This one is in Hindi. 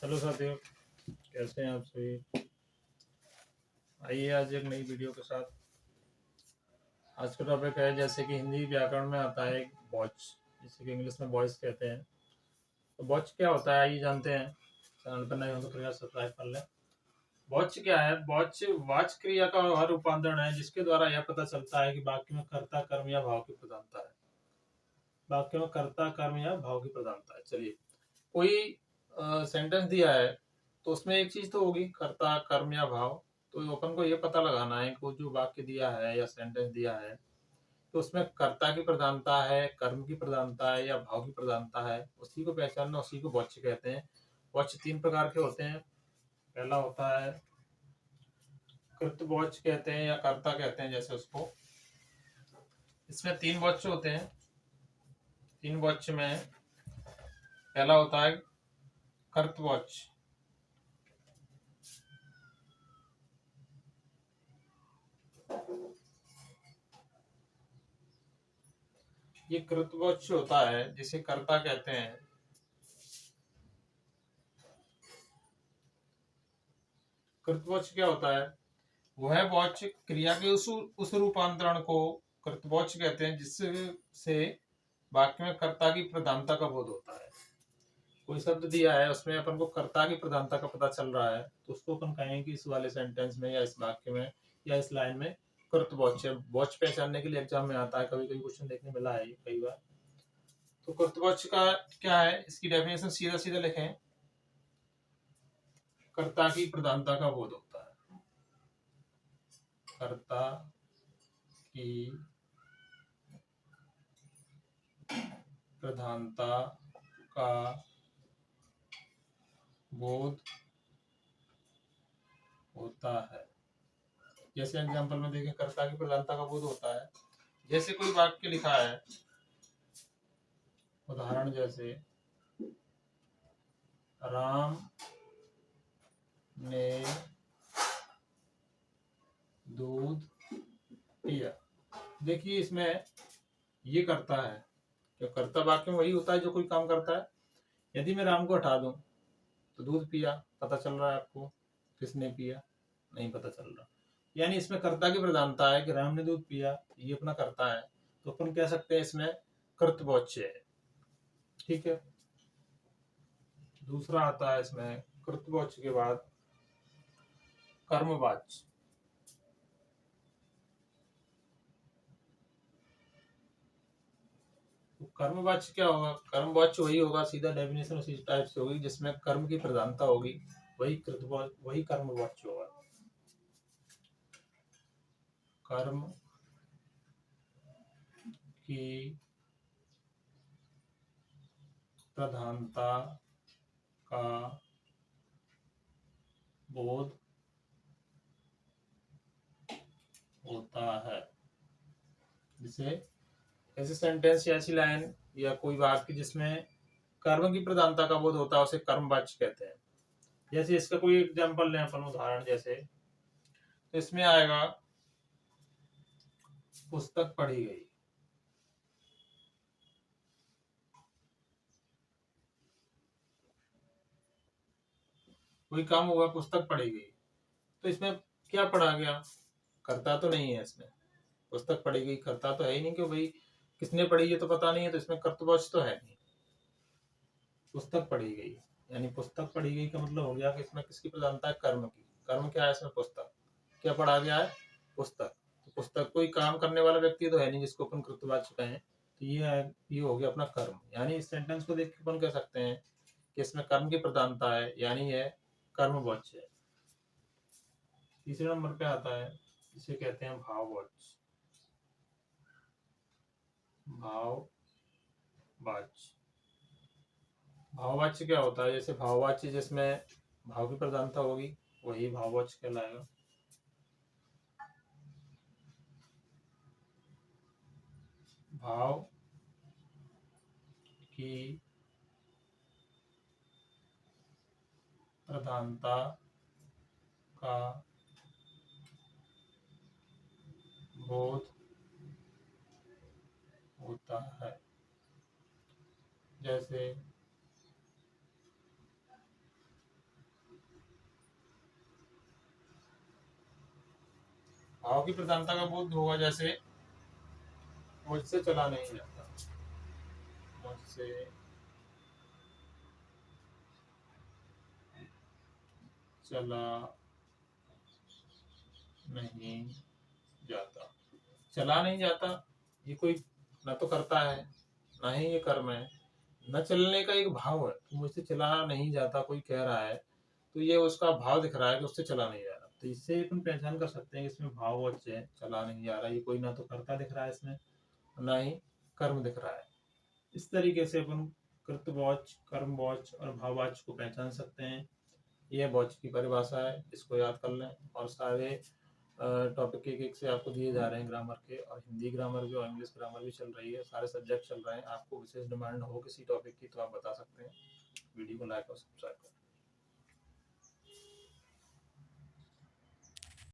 हेलो साथियों, कैसे हैं आप सभी। आइए आज एक नई वीडियो के साथ। आज का टॉपिक है जैसे कि हिंदी व्याकरण में आता है वॉच, जिसे कि इंग्लिश में वॉइस कहते हैं। तो वॉच क्या होता है आइए जानते हैं। चैनल पर नए हो तो कृपया सब्सक्राइब कर लें। वॉच क्या है? वॉच वाच क्रिया का हर रूपांतरण है जिसके द्वारा यह पता चलता है कि वाक्य में कर्ता कर्म या भाव की प्रधानता है। वाक्य में कर्ता कर्म या भाव की प्रधानता है। चलिए, कोई सेंटेंस दिया है तो उसमें एक चीज तो होगी कर्ता कर्म या भाव। तो अपन को ये पता लगाना है कि जो वाक्य दिया है या सेंटेंस दिया है तो उसमें कर्ता की प्रधानता है, कर्म की प्रधानता है या भाव की प्रधानता है, उसी को पहचानना, उसी को वाच्य कहते हैं। वाच्य तीन प्रकार के होते हैं। पहला होता है कृतवाच्य कहते हैं या कर्ता कहते हैं जैसे उसको। इसमें तीन वाच्य होते हैं। तीन वाच्य में पहला होता है कर्तवाच्य। ये कृतवाच्य होता है जिसे कर्ता कहते हैं। कृतवाच्य क्या होता है? वह वाच्य क्रिया के उस रूपांतरण को कृतवाच्य कहते हैं जिससे वाक्य में कर्ता की प्रधानता का बोध होता है। कोई शब्द दिया है उसमें अपन को कर्ता की प्रधानता का पता चल रहा है तो उसको अपन कहेंगे कि इस वाले सेंटेंस में या इस वाक्य में या इस लाइन में कृतवाच्य। वाच्य पहचानने के लिए एग्जाम में आता है, कभी कभी क्वेश्चन देखने मिला है कई बार। तो कृतवाच्य का क्या है, इसकी डेफिनेशन सीधा सीधा लिखें, कर्ता की प्रधानता का बोध होता है। कर्ता की प्रधानता का बोध होता है। जैसे एग्जांपल में देखें, कर्ता की प्रधानता का बोध होता है। जैसे कोई वाक्य लिखा है, उदाहरण जैसे राम ने दूध पिया। देखिए इसमें ये करता है, जो कर्ता वाक्य में वही होता है जो कोई काम करता है। यदि मैं राम को हटा दूं तो दूध पिया पता चल रहा है आपको, किसने पिया नहीं पता चल रहा। यानी इसमें कर्ता की प्रधानता है कि राम ने दूध पिया, ये अपना कर्ता है। तो अपन कह सकते हैं इसमें कर्तवाच्य है। ठीक है। दूसरा आता है इसमें कृतवाच्य के बाद कर्मवाच्य। तो कर्मवाच्य क्या होगा? कर्मवाच्य वही होगा, सीधा डेफिनेशन उसी टाइप से होगी जिसमें कर्म की प्रधानता होगी, वही कृतवाच्य वही कर्मवाच्य होगा। कर्म की प्रधानता का बोध होता है। जैसे ऐसे सेंटेंस या ऐसी लाइन या कोई वाक्य जिसमें कर्म की प्रधानता का बोध होता है उसे कर्मवाच्य कहते हैं। जैसे इसका कोई एग्जांपल लें अपन, उदाहरण जैसे तो इसमें आएगा पुस्तक पढ़ी गई। कोई काम हुआ, पुस्तक पढ़ी गई, तो इसमें क्या पढ़ा गया? कर्ता तो नहीं है इसमें। पुस्तक पढ़ी गई, कर्ता तो है ही नहीं कि भाई किसने पढ़ी ये तो पता नहीं है, तो इसमें कर्तव्य तो है नहीं। पुस्तक पढ़ी गई यानी पुस्तक पढ़ी गई का मतलब हो गया कि इसमें किसकी प्रधानता है? कर्म की। कर्म क्या है इसमें? पुस्तक। क्या पढ़ा गया है? पुस्तक। तो पुस्तक कोई काम करने वाला व्यक्ति तो है नहीं जिसको अपन कृतवाच्य कहें। तो ये है, ये हो गया अपना कर्म। यानी इस सेंटेंस को देख के अपन कह सकते हैं कि इसमें कर्म की प्रधानता है, यानी यह कर्मवाच्य है। तीसरे नंबर पे आता है, इसे कहते हैं भाववाच्य। भाववाच्य। भाववाच्य क्या होता है? जैसे भाववाच्य जिसमें भाव की प्रधानता होगी वही भाववाच्य कहलाएगा। भाव की प्रधानता का बोध होता है। जैसे भाव की प्रधानता का बोध होगा, जैसे मुझसे चला नहीं जाता, मुझसे चला नहीं जाता। चला नहीं जाता, ये कोई ना तो करता है, ना ही ये कर्म है, न चलने का एक भाव है कि मुझसे चला नहीं जाता, कोई कह रहा है तो ये उसका भाव दिख रहा है कि उससे चला नहीं जा रहा। तो इससे अपन पहचान कर सकते हैं कि इसमें भाव वच है, चला नहीं जा रहा, ये कोई ना तो कर्ता दिख रहा है इसमें, ना ही कर्म दिख रहा है। इस तरीके से अपन कृतवाच, कर्मवाच और भाववाच को पहचान सकते हैं। यह वाच की परिभाषा है, इसको याद कर लें। और सारे टॉपिक एक एक से आपको दिए जा रहे हैं ग्रामर के, और हिंदी ग्रामर भी और इंग्लिश ग्रामर भी चल रही है, सारे सब्जेक्ट चल रहे हैं। आपको विशेष डिमांड हो किसी टॉपिक की तो आप बता सकते हैं। वीडियो को लाइक और सब्सक्राइब करें।